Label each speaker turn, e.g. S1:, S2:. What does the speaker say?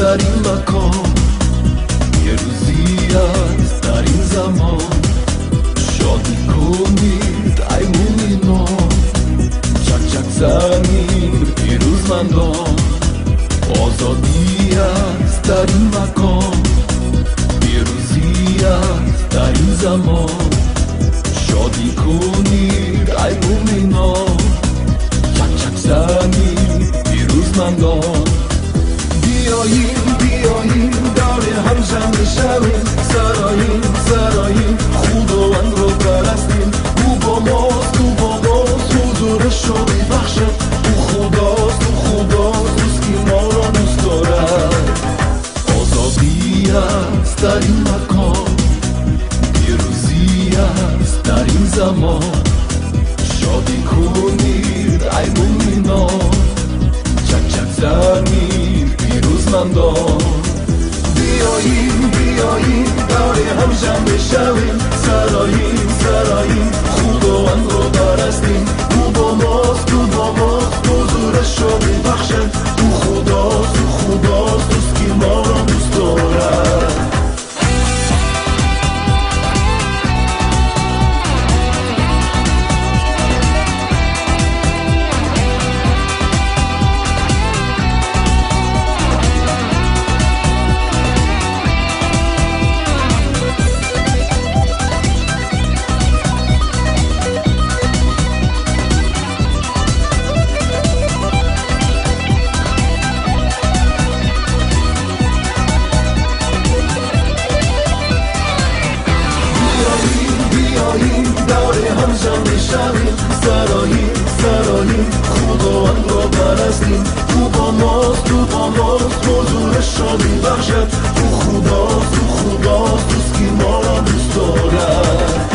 S1: در این مکان، یه روزی است در این زمان، شادی کنید ای مومنان، چک چک زنید پیروزمندان. آزادی است در این مکان، پیروزی است در این زمان، شادی کنید ای مومنان، چک چک زنید پیروزمندان. بیاییم بیاییم داره هم جمع بشویم، سراییم سراییم خداوند رو پرستیم. او با ماست او با ماست حضورش رو میبخشه، او خداست او خداست اوست که ما را دوست دارد. آزادی است در این مکان، پیروزی است در این زمان، شادی کنید ای مومنان، چک چک زنید پیروزمندان. بیاییم بیاییم داره هم جمع بشویم، سراییم سراییم خداوند رو پرستیم. او با ماست او با ماست حضورش رو میبخشه، او خداست او خداست اوست که ما را دوست دارد. سراییم سراییم خداوند را پرستیم. او با ماست او با ماست حضورش را میبخشد، او خداست او خداست اوست که ما را دوست دارد.